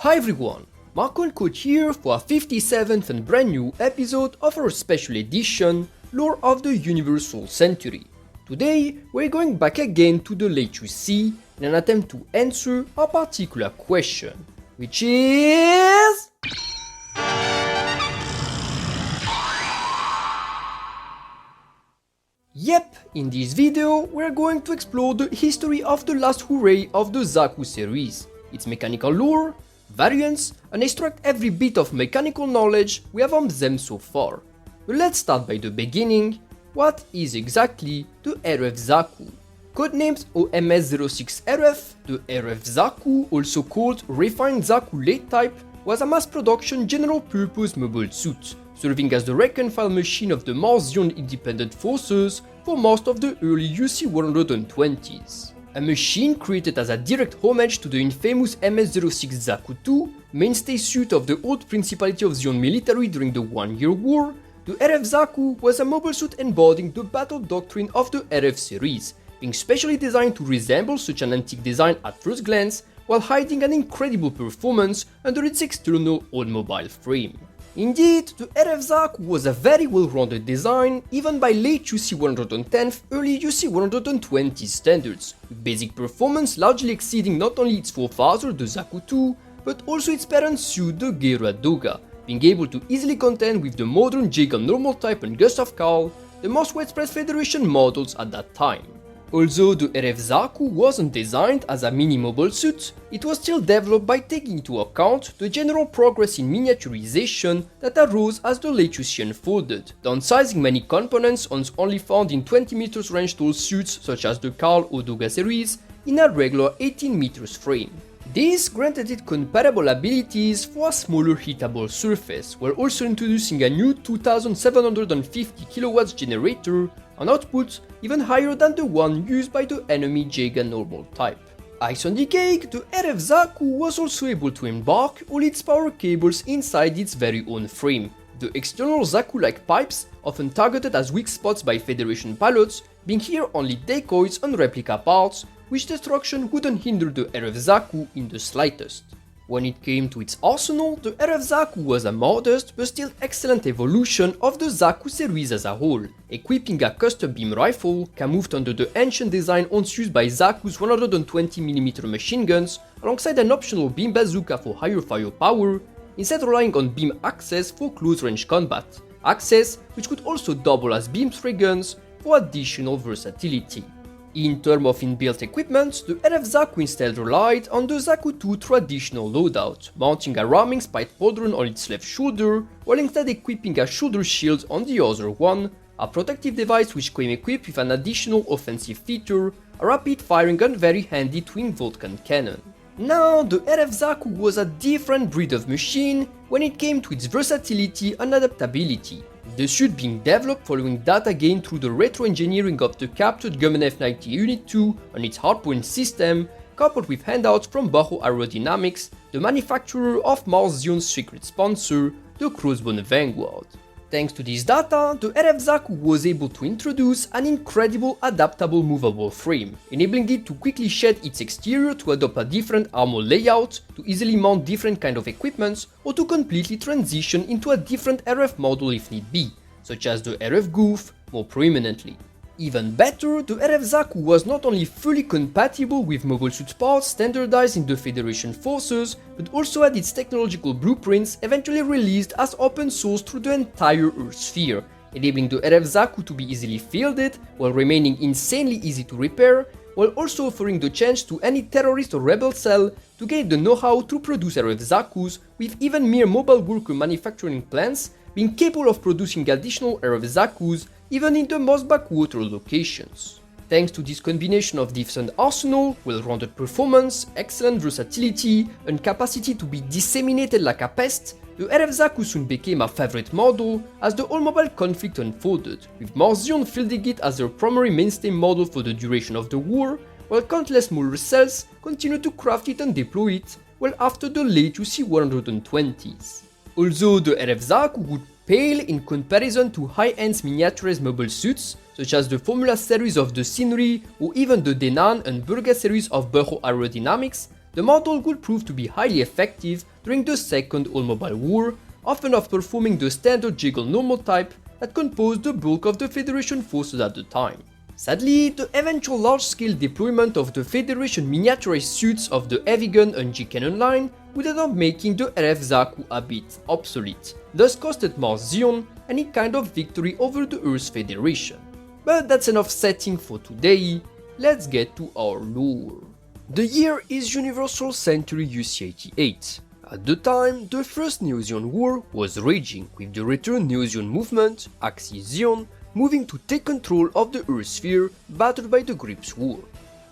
Hi everyone, Marco and Coach here for our 57th and brand new episode of our special edition, Lore of the Universal Century. Today, we're going back again to the late UC in an attempt to answer a particular question, which is... Yep, in this video, we're going to explore the history of the last hooray of the Zaku series, its mechanical lore, variants, and extract every bit of mechanical knowledge we have on them so far. But let's start by the beginning. What is exactly the RF Zaku? Codenamed OMS-06RF, the RF Zaku, also called Refined Zaku Late Type, was a mass-production general-purpose mobile suit, serving as the rank-and-file machine of the Martian Independent Forces for most of the early UC 120s. A machine created as a direct homage to the infamous MS-06 Zaku II, mainstay suit of the old Principality of Zion military during the One-Year War. The RF Zaku was a mobile suit embodying the battle doctrine of the RF series, being specially designed to resemble such an antique design at first glance, while hiding an incredible performance under its external all-mobile frame. Indeed, the RF Zaku was a very well-rounded design, even by late UC 110th, early UC 120 standards, with basic performance largely exceeding not only its forefather, the Zaku II, but also its parent suit, the Geira Doga, being able to easily contend with the modern J-Gun normal type and Gustav Karl, the most widespread Federation models at that time. Although the RF Zaku wasn't designed as a mini-mobile suit, it was still developed by taking into account the general progress in miniaturization that arose as the late UC unfolded, downsizing many components once only found in 20 meters range tall suits such as the Karl or Doga series in a regular 18 meters frame. This granted it comparable abilities for a smaller hittable surface, while also introducing a new 2750 kW generator, an output even higher than the one used by the enemy J-Gun normal type. Ice on the cake, the RF Zaku was also able to embark all its power cables inside its very own frame. The external Zaku-like pipes, often targeted as weak spots by Federation pilots, being here only decoys and replica parts, which destruction wouldn't hinder the RF Zaku in the slightest. When it came to its arsenal, the RF Zaku was a modest but still excellent evolution of the Zaku series as a whole, equipping a custom beam rifle, camouflaged under the ancient design once used by Zaku's 120mm machine guns, alongside an optional beam bazooka for higher firepower, instead relying on beam access for close-range combat, access which could also double as beam spray guns for additional versatility. In terms of inbuilt equipment, the RF Zaku instead relied on the Zaku II traditional loadout, mounting a ramming spike pauldron on its left shoulder, while instead equipping a shoulder shield on the other one, a protective device which came equipped with an additional offensive feature, a rapid-firing and very handy twin-volt cannon. Now, the RF Zaku was a different breed of machine when it came to its versatility and adaptability, the suit being developed following data gained through the retro-engineering of the captured Gundam F90 Unit 2 and its hardpoint system, coupled with handouts from Bajo Aerodynamics, the manufacturer of Martion's secret sponsor, the Crossbone Vanguard. Thanks to this data, the RF Zaku was able to introduce an incredible adaptable movable frame, enabling it to quickly shed its exterior to adopt a different armor layout, to easily mount different kind of equipments, or to completely transition into a different RF model if need be, such as the RF Gouf more prominently. Even better, the RF Zaku was not only fully compatible with mobile suit parts standardized in the Federation forces, but also had its technological blueprints eventually released as open source through the entire Earth sphere, enabling the RF Zaku to be easily fielded while remaining insanely easy to repair, while also offering the chance to any terrorist or rebel cell to gain the know-how to produce RF Zakus, with even mere mobile worker manufacturing plants being capable of producing additional RF Zakus even in the most backwater locations. Thanks to this combination of decent arsenal, well-rounded performance, excellent versatility, and capacity to be disseminated like a pest, the RF Zaku soon became a favorite model as the all-mobile conflict unfolded, with Martian fielding it as their primary mainstay model for the duration of the war, while countless smaller cells continued to craft it and deploy it well after the late UC 120s. Although the RF Zaku would pale in comparison to high-end miniaturized mobile suits, such as the Formula series of the Shinri or even the Denan and Burga series of Bajo Aerodynamics, the model would prove to be highly effective during the Second All-Mobile War, often outperforming the standard Jiggle normal type that composed the bulk of the Federation forces at the time. Sadly, the eventual large-scale deployment of the Federation miniaturized suits of the heavy gun and G cannon line would end up making the RF Zaku a bit obsolete, thus costed Mars Zion any kind of victory over the Earth Federation. But that's enough setting for today, let's get to our lore. The year is Universal Century UC-88. At the time, the first Neo-Zeon War was raging, with the Return Neo-Zeon movement, Axis Zeon, moving to take control of the Earth sphere battered by the Grips War.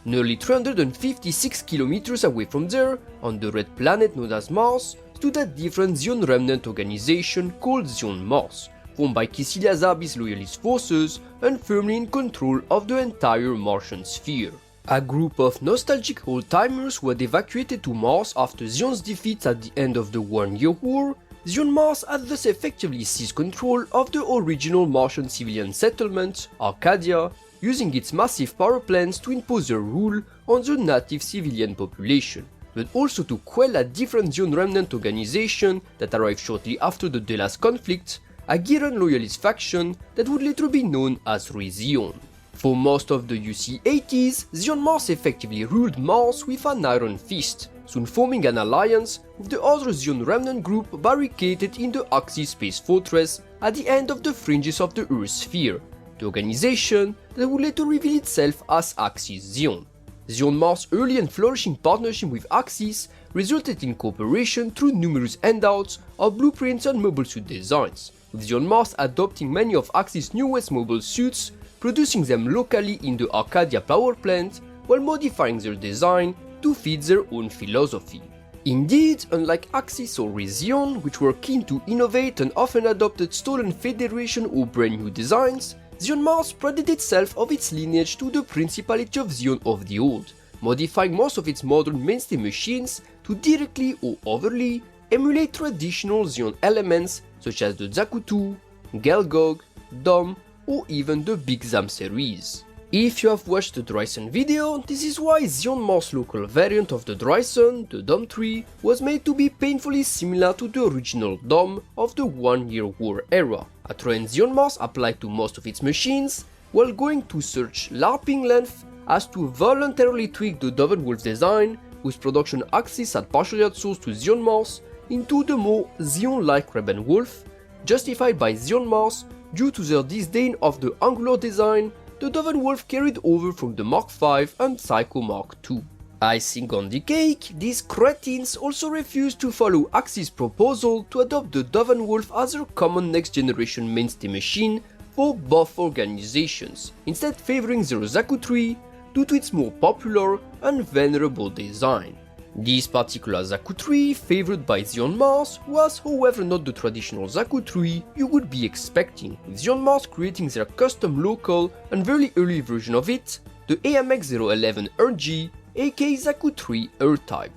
Nearly 356 kilometers away from there, on the red planet known as Mars, stood a different Zeon remnant organization called Zeon Mars, formed by Kycilia Zabi's loyalist forces and firmly in control of the entire Martian sphere. A group of nostalgic old-timers who had evacuated to Mars after Zeon's defeat at the end of the 1-year war, Zeon Mars had thus effectively seized control of the original Martian civilian settlement, Arcadia, using its massive power plants to impose their rule on the native civilian population, but also to quell a different Zeon remnant organization that arrived shortly after the Delas conflict, a Giran loyalist faction that would later be known as Re-Zeon. For most of the UC-80s, Zeon Mars effectively ruled Mars with an iron fist, soon forming an alliance with the other Zeon remnant group barricaded in the Axis Space Fortress at the end of the fringes of the Earth sphere, the organization that would later reveal itself as Axis Zeon. Zeon Mars' early and flourishing partnership with Axis resulted in cooperation through numerous handouts of blueprints and mobile suit designs, with Zeon Mars adopting many of Axis' newest mobile suits, producing them locally in the Arcadia power plant while modifying their design to fit their own philosophy. Indeed, unlike Axis or Re-Zeon, which were keen to innovate and often adopted stolen Federation or brand new designs, Zeon Mars prided itself of its lineage to the Principality of Zeon of the Old, modifying most of its modern mainstay machines to directly or overtly emulate traditional Zeon elements such as the Zaku II, Gelgog, Dom, or even the Big Zam series. If you have watched the Dryson video, this is why Zeon Mars' local variant of the Dryson, the Dom 3, was made to be painfully similar to the original Dom of the 1-year war era, a trend Zeon Mars applied to most of its machines, while going to such LARPing length as to voluntarily tweak the Wolf design, whose production Axis had partially outsourced to Zeon Mars, into the more Zeon-like Wolf, justified by Zeon Mars due to their disdain of the angular design the Wolf carried over from the Mark V and Psycho Mark II. Icing on the cake, these cretins also refused to follow Axis' proposal to adopt the Wolf as their common next-generation mainstay machine for both organizations, instead favoring their Zaku III due to its more popular and venerable design. This particular Zaku III, favored by Zeon Mars, was however not the traditional Zaku III you would be expecting, with Zeon Mars creating their custom local and very early version of it, the AMX-011RG, aka Zaku III R-Type.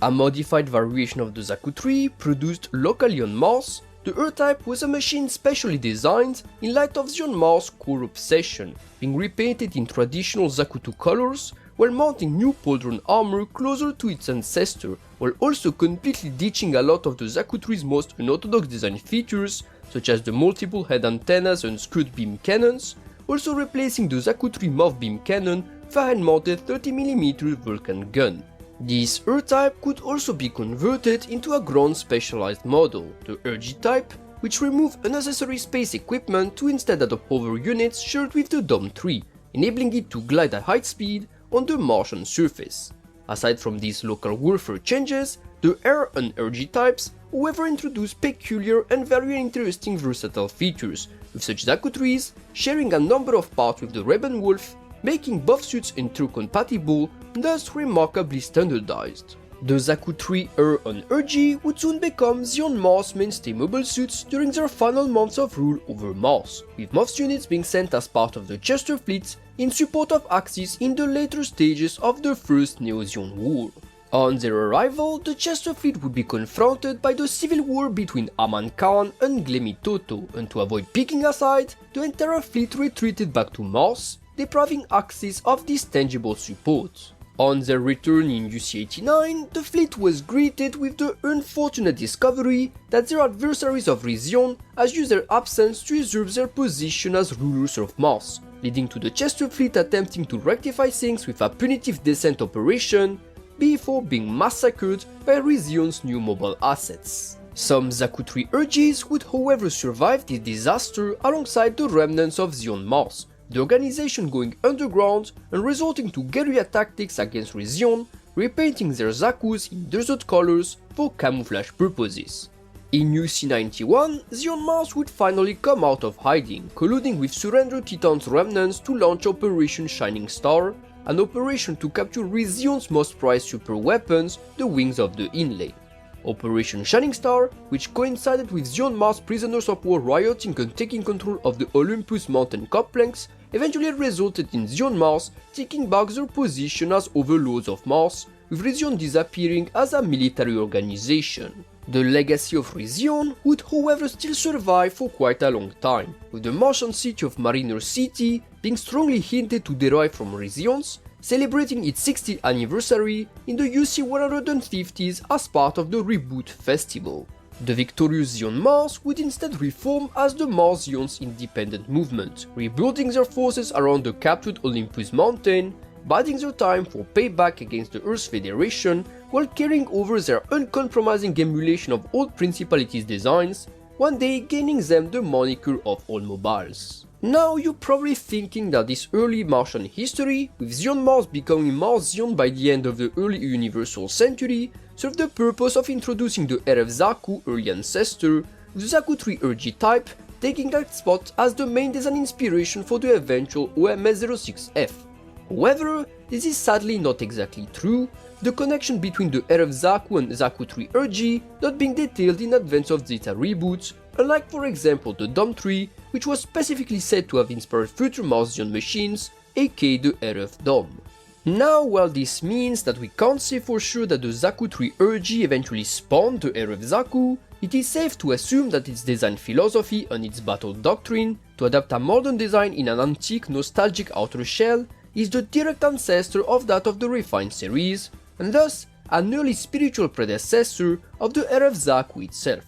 A modified variation of the Zaku III produced locally on Mars, the R-Type was a machine specially designed in light of Zeon Mars' core obsession, being repainted in traditional Zaku II colors, while mounting new pauldron armor closer to its ancestor, while also completely ditching a lot of the Zaku III's most unorthodox design features, such as the multiple head antennas and screwed beam cannons, also replacing the Zaku III MOV beam cannon with a hand-mounted 30mm Vulcan gun. This R-Type could also be converted into a ground specialized model, the R-G type, which removed unnecessary space equipment to instead adopt hover units shared with the Dom 3, enabling it to glide at high speed on the Martian surface. Aside from these local warfare changes, the R and R-G types however introduced peculiar and very interesting versatile features, with such Zaku III's sharing a number of parts with the Wolf, making both suits intercompatible, thus remarkably standardized. The Zaku III R and R-G would soon become Zeon Mars' mainstay mobile suits during their final months of rule over Mars, with most units being sent as part of the Chester fleet in support of Axis in the later stages of the First Neo-Zeon War. On their arrival, the Chester fleet would be confronted by the civil war between Aman Khan and Glemi Toto, and to avoid picking a side, the entire fleet retreated back to Mars, depriving Axis of this tangible support. On their return in UC-89, the fleet was greeted with the unfortunate discovery that their adversaries of Rhesion had used their absence to usurp their position as rulers of Mars, leading to the Chester fleet attempting to rectify things with a punitive descent operation before being massacred by Rhesion's new mobile assets. Some Zaku III R-Gs would however survive this disaster alongside the remnants of Zion Mars, the organization going underground and resorting to guerrilla tactics against Rhesion, repainting their Zakus in desert colors for camouflage purposes. In UC-91, Zion Mars would finally come out of hiding, colluding with surrendered Titan's remnants to launch Operation Shining Star, an operation to capture Rhesion's most prized super weapons, the Wings of the Inlay. Operation Shining Star, which coincided with Zion Mars prisoners of war rioting and taking control of the Olympus mountain complex, eventually resulted in Zion Mars taking back their position as overlords of Mars, with Rhesion disappearing as a military organization. The legacy of Rhesion would however still survive for quite a long time, with the Martian city of Mariner City being strongly hinted to derive from Rhesion's, celebrating its 60th anniversary in the UC 150s as part of the Reboot Festival. The victorious Zion Mars would instead reform as the Mars Zion's independent movement, rebuilding their forces around the captured Olympus mountain, biding their time for payback against the Earth Federation while carrying over their uncompromising emulation of old Principalities designs, one day gaining them the moniker of All Mobiles. Now you're probably thinking that this early Martian history, with Zion Mars becoming Mars Zion by the end of the early Universal Century, served the purpose of introducing the RF Zaku early ancestor, with the Zaku III R-G type taking that spot as the main design inspiration for the eventual OMS-06RF. However, this is sadly not exactly true, the connection between the RF Zaku and Zaku III R-G not being detailed in advance of Zeta reboots, unlike for example the Dom 3, which was specifically said to have inspired future Martian machines, aka the RF Dom. Now, while this means that we can't say for sure that the Zaku III R-G eventually spawned the RF Zaku, it is safe to assume that its design philosophy and its battle doctrine, to adapt a modern design in an antique, nostalgic outer shell, is the direct ancestor of that of the refined series, and thus an early spiritual predecessor of the RF Zaku itself.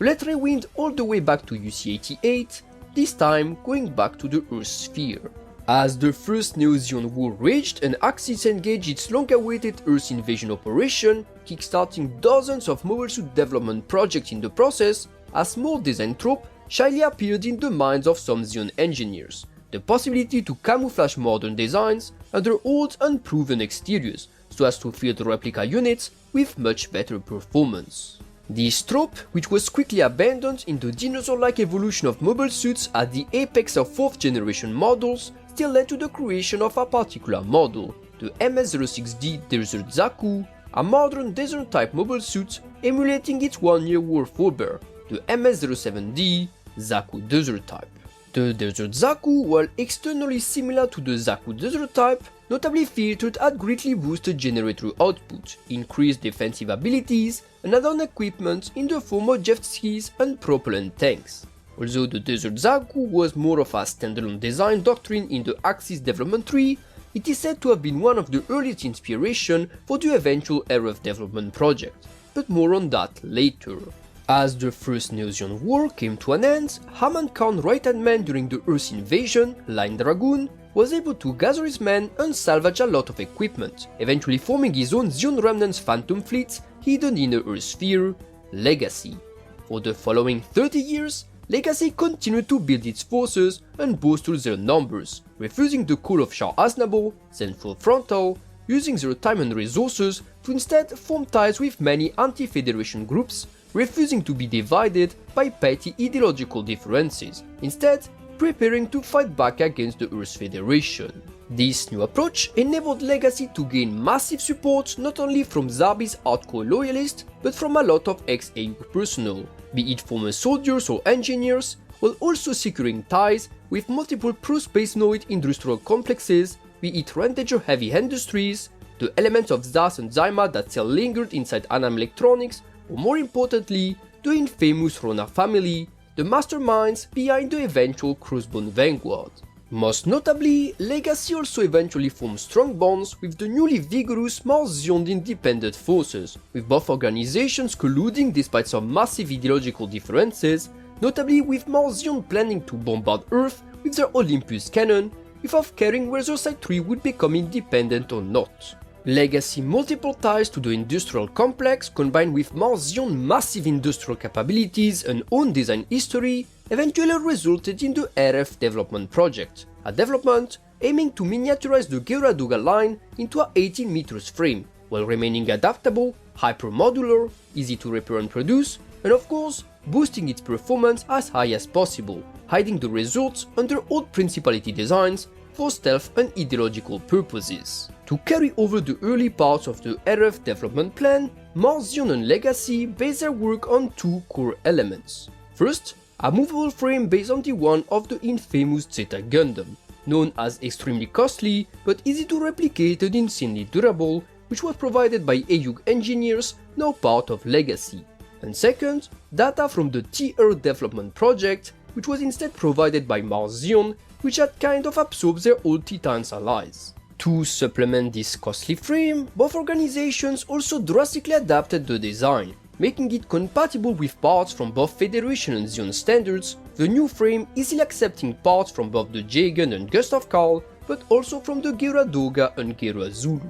Let's rewind all the way back to UC-88, this time going back to the Earth sphere. As the first Neo-Zion war raged and Axis engaged its long-awaited Earth invasion operation, kickstarting dozens of mobile suit development projects in the process, a small design trope shyly appeared in the minds of some Zion engineers: the possibility to camouflage modern designs under old unproven exteriors, so as to field replica units with much better performance. This trope, which was quickly abandoned in the dinosaur-like evolution of mobile suits at the apex of 4th generation models, still led to the creation of a particular model, the MS-06D Desert Zaku, a modern desert-type mobile suit emulating its one-year war forebear, the MS-07D Zaku Desert type. The Desert Zaku, while externally similar to the Zaku Desert type, notably featured at greatly boosted generator output, increased defensive abilities, and add-on equipment in the form of jet skis and propellant tanks. Although the Desert Zaku was more of a standalone design doctrine in the Axis development tree, it is said to have been one of the earliest inspiration for the eventual RF development project, but more on that later. As the first Neo-Zion war came to an end, Haman Khan's right-hand man during the Earth invasion, Line Dragoon, was able to gather his men and salvage a lot of equipment, eventually forming his own Zion Remnant's Phantom fleet hidden in the Earth sphere, Legacy. For the following 30 years, Legacy continued to build its forces and bolster their numbers, refusing the call of Shah Aznavour, Central Frontal, using their time and resources to instead form ties with many anti-Federation groups, refusing to be divided by petty ideological differences, instead preparing to fight back against the Earth Federation. This new approach enabled Legacy to gain massive support not only from Zabi's hardcore loyalists, but from a lot of ex-AU personnel, be it former soldiers or engineers, while also securing ties with multiple pro-spacenoid industrial complexes, be it Rendager Heavy Industries, the elements of ZAS and Zyma that still lingered inside Anam Electronics, or more importantly, the infamous Rona family, the masterminds behind the eventual Crossbone Vanguard. Most notably, Legacy also eventually formed strong bonds with the newly vigorous Martian independent forces, with both organizations colluding despite some massive ideological differences, notably with Martian planning to bombard Earth with their Olympus cannon, without caring whether Side 3 would become independent or not. Legacy multiple ties to the industrial complex combined with Martian's massive industrial capabilities and own design history eventually resulted in the RF development project, a development aiming to miniaturize the Gouf line into a 18 meters frame, while remaining adaptable, hyper-modular, easy to repair and produce, and of course, boosting its performance as high as possible, hiding the results under old Principality designs for stealth and ideological purposes. To carry over the early parts of the RF development plan, Martian and Legacy based their work on two core elements. First, a movable frame based on the one of the infamous Zeta Gundam, known as extremely costly but easy to replicate and insanely durable, which was provided by AUG engineers now part of Legacy. And second, data from the TR development project, which was instead provided by Martian, which had kind of absorbed their old Titans allies. To supplement this costly frame, both organizations also drastically adapted the design, making it compatible with parts from both Federation and Zion standards, the new frame easily accepting parts from both the Jagan and Gustav Karl, but also from the Geradoga and Gera Zulu.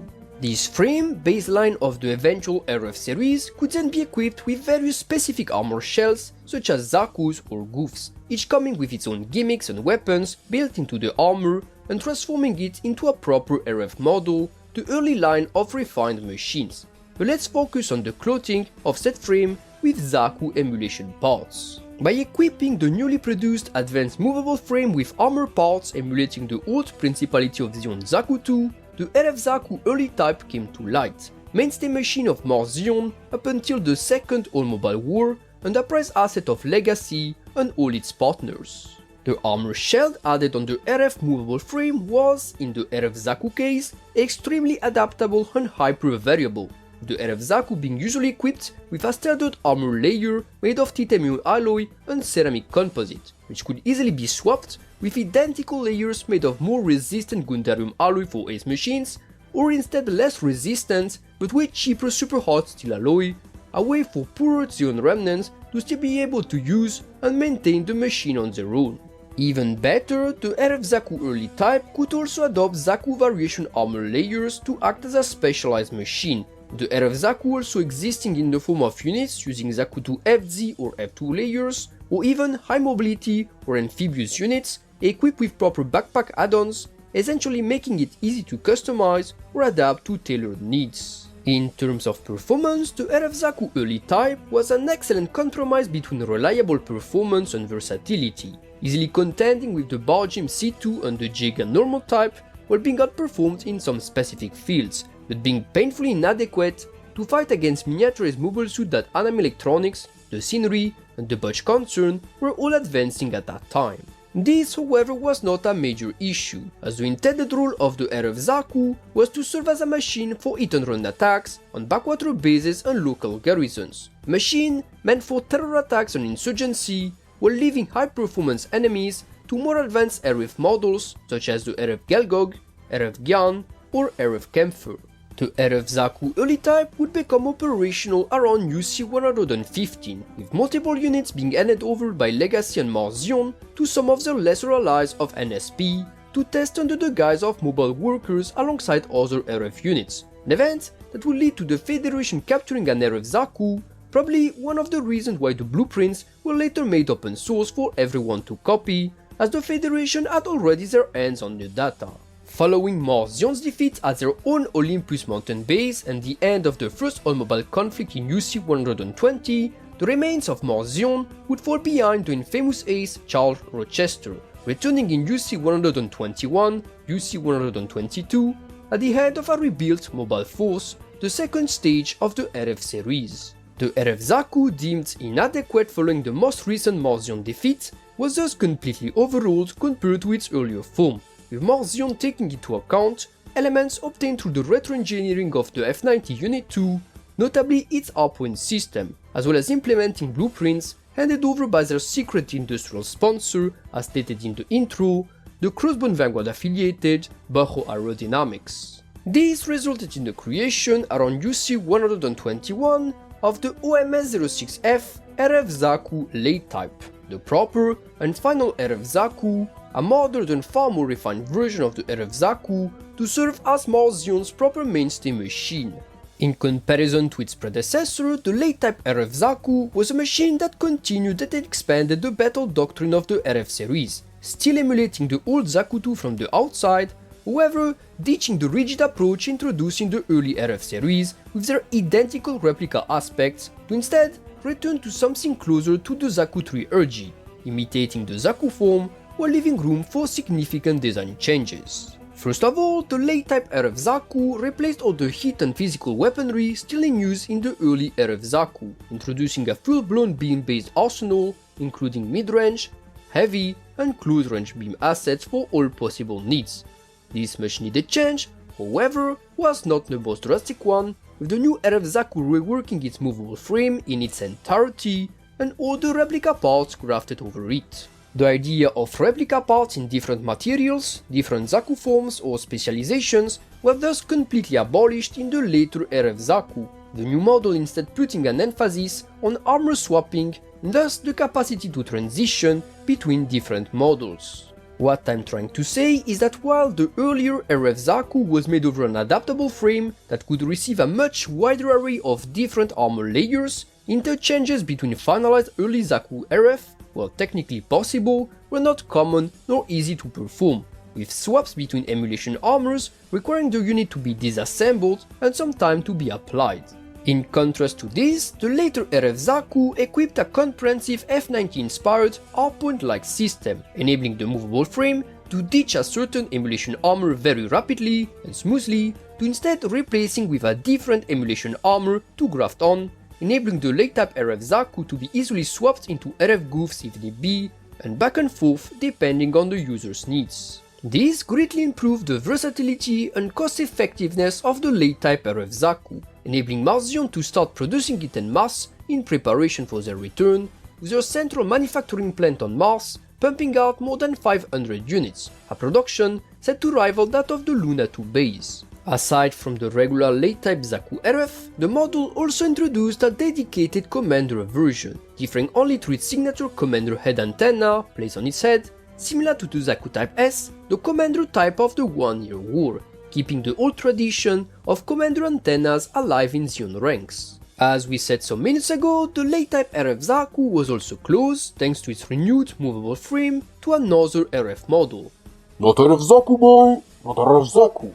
This frame, baseline of the eventual RF series, could then be equipped with various specific armor shells, such as Zakus or Goufs, each coming with its own gimmicks and weapons built into the armor and transforming it into a proper RF model, the early line of refined machines. But let's focus on the clothing of said frame with Zaku emulation parts. By equipping the newly produced advanced movable frame with armor parts emulating the old Principality of Zion Zaku II, the RF Zaku early type came to light, mainstay machine of Martian up until the Second All-Mobile War and a prize asset of Legacy and all its partners. The armor shell added on the RF movable frame was, in the RF Zaku case, extremely adaptable and hyper-variable, the RF Zaku being usually equipped with a standard armor layer made of titanium alloy and ceramic composite, which could easily be swapped with identical layers made of more resistant Gundam alloy for Ace machines, or instead less resistant but way cheaper super hot steel alloy, a way for poorer Zion remnants to still be able to use and maintain the machine on their own. Even better, the RF Zaku early type could also adopt Zaku variation armor layers to act as a specialized machine, the RF Zaku also existing in the form of units using Zaku II FZ or F2 layers, or even high mobility or amphibious units equipped with proper backpack add-ons, essentially making it easy to customize or adapt to tailored needs. In terms of performance, the RF Zaku early type was an excellent compromise between reliable performance and versatility, easily contending with the Barjim C2 and the Jagan normal type, while being outperformed in some specific fields, but being painfully inadequate to fight against miniaturized mobile suits that Anime Electronics, the Scenery, and the Butch Concern were all advancing at that time. This, however, was not a major issue, as the intended role of the RF Zaku was to serve as a machine for hit-and-run attacks on backwater bases and local garrisons, a machine meant for terror attacks on insurgency, while leaving high-performance enemies to more advanced RF models such as the RF Gelgog, RF Gyan, or RF Kempfer. The RF Zaku early type would become operational around UC-115, with multiple units being handed over by Legacy and Martian to some of their lesser allies of NSP to test under the guise of mobile workers alongside other RF units, an event that would lead to the Federation capturing an RF Zaku, probably one of the reasons why the blueprints were later made open source for everyone to copy, as the Federation had already their hands on the data. Following Martian's defeat at their own Olympus mountain base and the end of the first all-mobile conflict in UC-120, the remains of Martian would fall behind the infamous ace Charles Rochester, returning in UC-121, UC-122, at the head of a rebuilt mobile force, the second stage of the RF series. The RF Zaku, deemed inadequate following the most recent Martian defeat, was thus completely overhauled compared to its earlier form, with Martian taking into account elements obtained through the retro-engineering of the F-90 Unit 2, notably its hardpoint system, as well as implementing blueprints handed over by their secret industrial sponsor, as stated in the intro, the Crossbone Vanguard affiliated Bajo Aerodynamics. This resulted in the creation around UC-121 of the OMS-06RF RF Zaku late type, the proper and final RF Zaku, a modern and far more refined version of the RF Zaku to serve as Martion's proper mainstay machine. In comparison to its predecessor, the late type RF Zaku was a machine that continued and expanded the battle doctrine of the RF series, still emulating the old Zaku II from the outside, however, ditching the rigid approach introduced in the early RF series with their identical replica aspects to instead return to something closer to the Zaku III R-G, imitating the Zaku form while leaving room for significant design changes. First of all, the late type RF Zaku replaced all the heat and physical weaponry still in use in the early RF Zaku, introducing a full-blown beam-based arsenal, including mid-range, heavy, and close-range beam assets for all possible needs. This much-needed change, however, was not the most drastic one, with the new RF Zaku reworking its movable frame in its entirety and all the replica parts grafted over it. The idea of replica parts in different materials, different Zaku forms or specializations were thus completely abolished in the later RF Zaku, the new model instead putting an emphasis on armor swapping and thus the capacity to transition between different models. What I'm trying to say is that while the earlier RF Zaku was made over an adaptable frame that could receive a much wider array of different armor layers, interchanges between finalized early Zaku RF, while technically possible, were not common nor easy to perform, with swaps between emulation armors requiring the unit to be disassembled and some time to be applied. In contrast to this, the later RF Zaku equipped a comprehensive F90-inspired hardpoint-like system, enabling the movable frame to ditch a certain emulation armor very rapidly and smoothly, to instead replacing with a different emulation armor to graft on, enabling the late type RF Zaku to be easily swapped into RF Goufs if need be, and back and forth depending on the user's needs. This greatly improved the versatility and cost effectiveness of the late type RF Zaku, enabling Martion to start producing it en masse in preparation for their return, with their central manufacturing plant on Mars pumping out more than 500 units, a production set to rival that of the Luna 2 base. Aside from the regular late type Zaku RF, the model also introduced a dedicated commander version, differing only through its signature commander head antenna placed on its head, similar to the Zaku Type S, the commander type of the 1 Year War, keeping the old tradition of commander antennas alive in Xeon ranks. As we said some minutes ago, the late type RF Zaku was also close, thanks to its renewed movable frame, to another RF model. Not RF Zaku boy, not RF Zaku.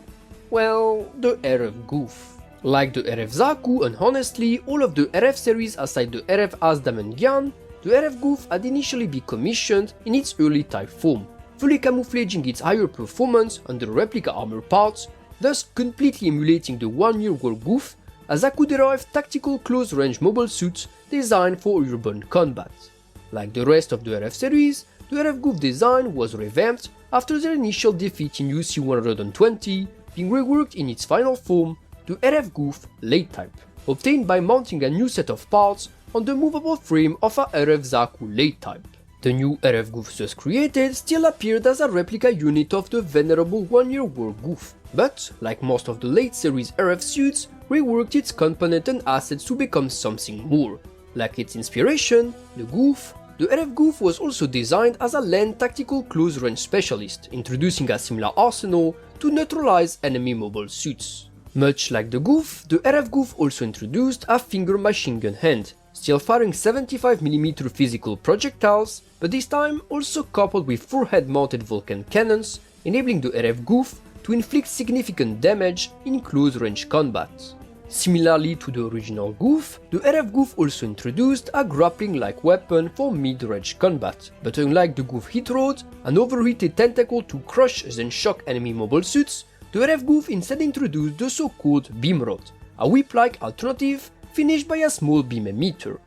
Well, the RF Gouf. Like the RF Zaku and honestly all of the RF series aside the RF Asdam and Gyan, the RF Gouf had initially been commissioned in its early type form, fully camouflaging its higher performance under replica armor parts, thus completely emulating the 1 Year War Gouf, a Zaku-derived tactical close-range mobile suit designed for urban combat. Like the rest of the RF series, the RF Gouf design was revamped after their initial defeat in UC-120, being reworked in its final form, the RF Gouf late type, obtained by mounting a new set of parts on the movable frame of a RF Zaku late type. The new RF Gouf thus created still appeared as a replica unit of the venerable 1 Year War Gouf, but, like most of the late series RF suits, reworked its component and assets to become something more. Like its inspiration, the Gouf, the RF Gouf was also designed as a land tactical close-range specialist, introducing a similar arsenal to neutralize enemy mobile suits. Much like the Gouf, the RF Gouf also introduced a finger machine gun hand, still firing 75mm physical projectiles, but this time also coupled with forehead-mounted Vulcan cannons, enabling the RF Gouf to inflict significant damage in close-range combat. Similarly to the original Gouf, the RF Gouf also introduced a grappling-like weapon for mid-range combat, but unlike the Gouf hit rod, an overheated tentacle to crush then shock enemy mobile suits, the RF Gouf instead introduced the so-called beam rod, a whip-like alternative finished by a small beam emitter.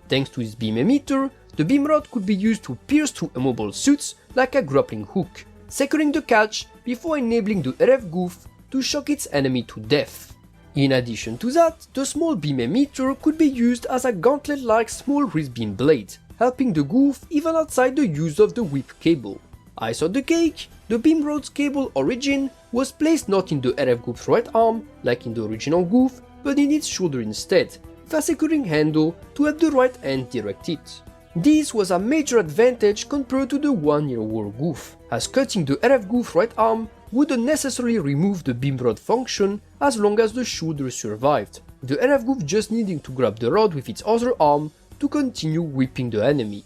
Thanks to its beam emitter, the beam rod could be used to pierce through mobile suits like a grappling hook, securing the catch before enabling the RF Gouf to shock its enemy to death. In addition to that, the small beam emitter could be used as a gauntlet-like small wrist beam blade, helping the Gouf even outside the use of the whip cable. Ice on the cake, the beam rod's cable origin was placed not in the RF Gouf's right arm, like in the original Gouf, but in its shoulder instead, with a securing handle to help the right hand direct it. This was a major advantage compared to the one-year-old Gouf, as cutting the RF Gouf right arm wouldn't necessarily remove the beam rod function as long as the shoulder survived, the RF Gouf just needing to grab the rod with its other arm to continue whipping the enemy.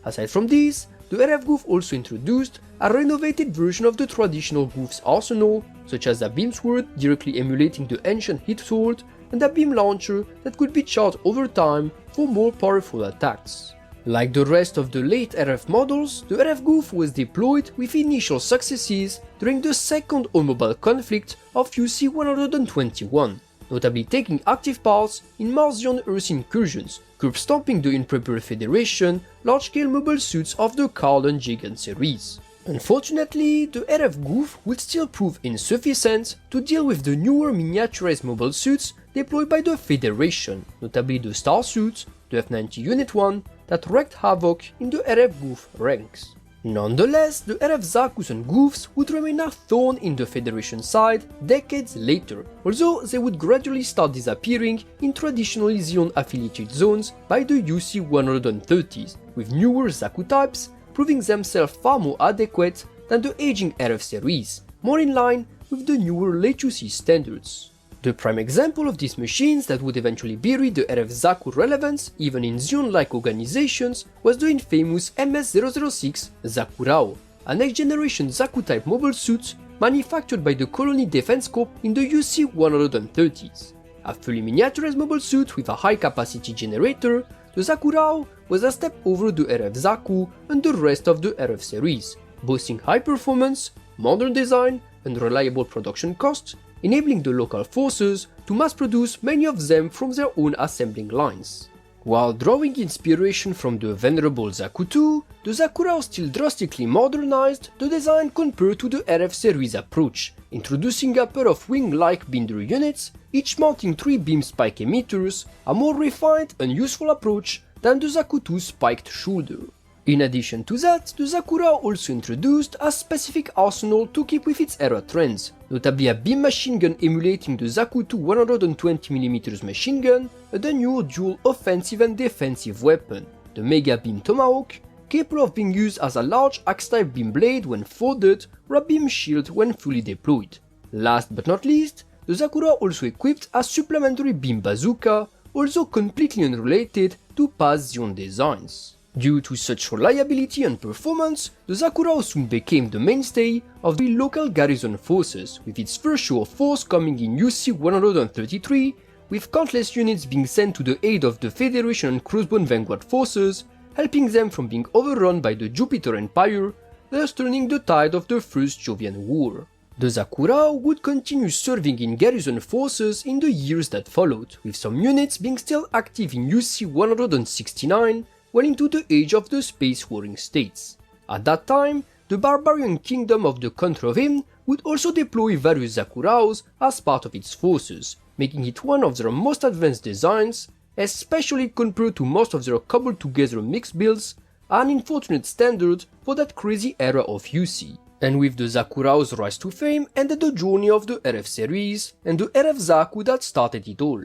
Aside from this, the RF Gouf also introduced a renovated version of the traditional Gouf's arsenal, such as a beam sword directly emulating the ancient hit sword and a beam launcher that could be charged over time for more powerful attacks. Like the rest of the late RF models, the RF Gouf was deployed with initial successes during the second on-mobile conflict of UC-121, notably taking active parts in Martian Earth incursions, curb stomping the Improper Federation large-scale mobile suits of the Carlon Gigant series. Unfortunately, the RF Gouf would still prove insufficient to deal with the newer miniaturized mobile suits deployed by the Federation, notably the Star suit, the F-90 Unit 1, that wreaked havoc in the RF Gouf ranks. Nonetheless, the RF Zakus and Goufs would remain a thorn in the Federation side decades later, although they would gradually start disappearing in traditionally Xeon-affiliated zones by the UC-130s, with newer Zaku types proving themselves far more adequate than the aging RF series, more in line with the newer late UC standards. The prime example of these machines that would eventually bury the RF Zaku relevance even in Xeon-like organizations was the infamous MS-06 Zakurao, a next-generation Zaku-type mobile suit manufactured by the Colony Defense Corp in the UC-130s. A fully miniaturized mobile suit with a high-capacity generator, the Zakurao was a step over the RF Zaku and the rest of the RF series, boasting high performance, modern design, and reliable production costs, enabling the local forces to mass-produce many of them from their own assembling lines. While drawing inspiration from the venerable Zaku II, the Zakurao still drastically modernized the design compared to the RF series approach, introducing a pair of wing-like binder units, each mounting 3 beam spike emitters, a more refined and useful approach than the Zaku II's spiked shoulder. In addition to that, the Zakurao also introduced a specific arsenal to keep with its era trends, notably a beam machine gun emulating the Zaku II 120mm machine gun, and a new dual offensive and defensive weapon, the Mega Beam Tomahawk, capable of being used as a large axe-type beam blade when folded or a beam shield when fully deployed. Last but not least, the Zakurao also equipped a supplementary beam bazooka, also completely unrelated to past Xeon designs. Due to such reliability and performance, the Zakurao soon became the mainstay of the local garrison forces, with its first show of force coming in UC-133, with countless units being sent to the aid of the Federation and Crossbone Vanguard forces, helping them from being overrun by the Jupiter Empire, thus turning the tide of the First Jovian War. The Zakurao would continue serving in garrison forces in the years that followed, with some units being still active in UC-169, well into the age of the space warring states. At that time, the barbarian kingdom of the country of him would also deploy various Zakuraos as part of its forces, making it one of their most advanced designs, especially compared to most of their cobbled together mixed builds, an unfortunate standard for that crazy era of UC. And with the Zakurao's rise to fame ended the journey of the RF series and the RF Zaku that started it all.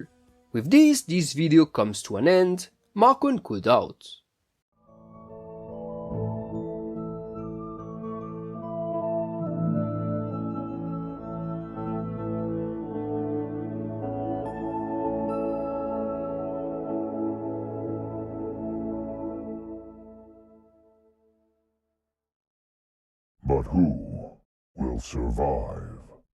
With this video comes to an end. Mark and code out. But who will survive?